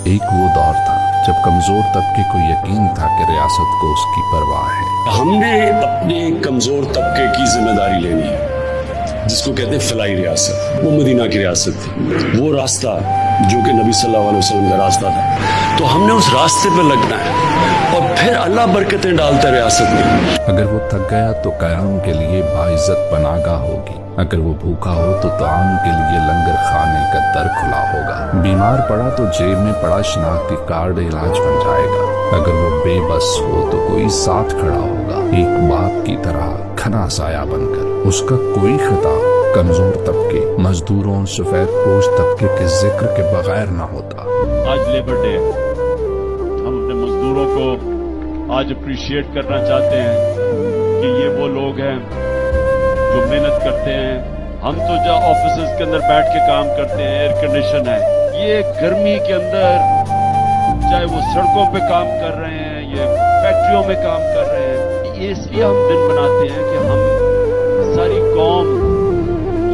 ایک وہ دور تھا جب کمزور طبقے کو یقین تھا کہ ریاست کو اس کی پرواہ ہے۔ ہم نے اپنے کمزور طبقے کی ذمہ داری لینی ہے، جس کو کہتے ہیں فلاحی ریاست۔ وہ مدینہ کی ریاست تھی، وہ راستہ جو کہ نبی صلی اللہ علیہ وسلم کا راستہ تھا، تو ہم نے اس راستے پہ لگنا ہے اور پھر اللہ برکتیں ڈالتا ہے ریاست میں۔ اگر وہ تھک گیا تو قیام کے لیے باعزت پناہگاہ ہوگی، اگر وہ بھوکا ہو تو طعام کے لیے لنگر خانے کا در کھلا ہوگا، بیمار پڑا تو جیب میں پڑا شناختی کارڈ علاج بن جائے گا، اگر وہ بے بس ہو تو کوئی ساتھ کھڑا ہوگا، ایک باپ کی طرح کھنا سایہ بن کر۔ اس کا کوئی خطاب کمزور طبقے، مزدوروں، سفید پوش طبقے کے ذکر کے بغیر نہ ہوتا۔ آج لیبر ڈے، ہم اپنے مزدوروں کو آج اپریشیٹ کرنا چاہتے ہیں کہ یہ وہ لوگ ہیں جو محنت کرتے ہیں۔ ہم تو جہاں آفیسز کے اندر بیٹھ کے کام کرتے ہیں، ایئر کنڈیشن ہے، یہ گرمی کے اندر چاہے وہ سڑکوں پہ کام کر رہے ہیں یا فیکٹریوں میں کام کر رہے ہیں، اس لیے ہم دن بناتے ہیں کہ ہم ساری قوم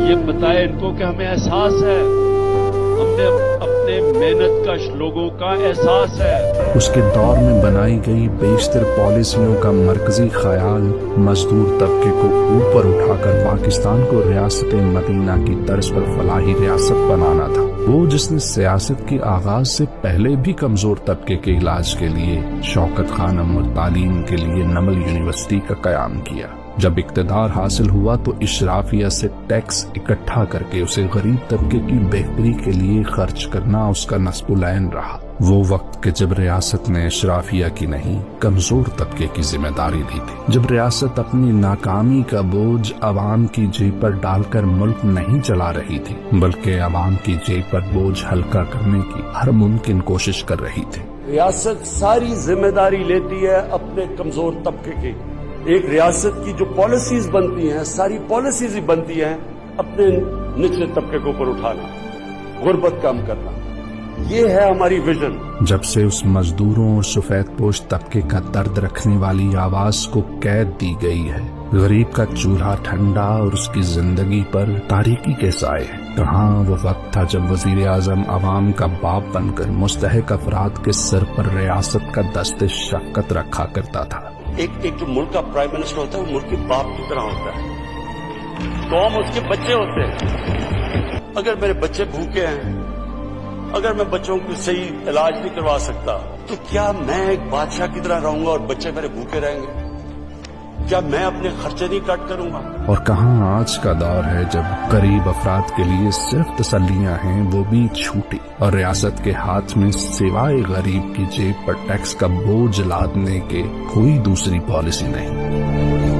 یہ بتائے ان کو کہ ہمیں احساس ہے، ہم نے اپنے محنت کش لوگوں کا احساس ہے۔ اس کے دور میں بنائی گئی بیشتر پالیسیوں کا مرکزی خیال مزدور طبقے کو اوپر اٹھا کر پاکستان کو ریاست مدینہ کی طرز پر فلاحی ریاست بنانا تھا۔ وہ جس نے سیاست کے آغاز سے پہلے بھی کمزور طبقے کے علاج کے لیے شوکت خانم اور تعلیم کے لیے نمل یونیورسٹی کا قیام کیا۔ جب اقتدار حاصل ہوا تو اشرافیہ سے ٹیکس اکٹھا کر کے اسے غریب طبقے کی بہتری کے لیے خرچ کرنا اس کا نصب العین رہا۔ وہ وقت کہ جب ریاست نے اشرافیہ کی نہیں، کمزور طبقے کی ذمہ داری لی تھی، جب ریاست اپنی ناکامی کا بوجھ عوام کی جیب پر ڈال کر ملک نہیں چلا رہی تھی، بلکہ عوام کی جیب پر بوجھ ہلکا کرنے کی ہر ممکن کوشش کر رہی تھی۔ ریاست ساری ذمہ داری لیتی ہے اپنے کمزور طبقے کی۔ ایک ریاست کی جو پالیسیز بنتی ہیں، ساری پالیسیز ہی بنتی ہیں اپنے نچلے طبقے کو اوپر اٹھانا، غربت کم کرنا۔ یہ ہے ہماری ویژن۔ جب سے اس مزدوروں اور سفید پوش طبقے کا درد رکھنے والی آواز کو قید دی گئی ہے، غریب کا چولہا ٹھنڈا اور اس کی زندگی پر تاریکی کے سائے ہیں۔ کہاں وہ وقت تھا جب وزیر اعظم عوام کا باپ بن کر مستحق افراد کے سر پر ریاست کا دست شفقت رکھا کرتا تھا۔ ایک جو ملک کا پرائم منسٹر ہوتا ہے وہ ملک کے باپ کی طرح ہوتا ہے، قوم اس کے بچے ہوتے ہیں۔ اگر میرے بچے بھوکے ہیں، اگر میں بچوں کو صحیح علاج نہیں کروا سکتا تو کیا میں ایک بادشاہ کی طرح رہوں گا اور بچے میرے بھوکے رہیں گے؟ کیا میں اپنے خرچے نہیں کٹ کروں گا؟ اور کہاں آج کا دور ہے جب غریب افراد کے لیے صرف تسلیاں ہیں، وہ بھی چھوٹی، اور ریاست کے ہاتھ میں سوائے غریب کی جیب پر ٹیکس کا بوجھ لادنے کے کوئی دوسری پالیسی نہیں۔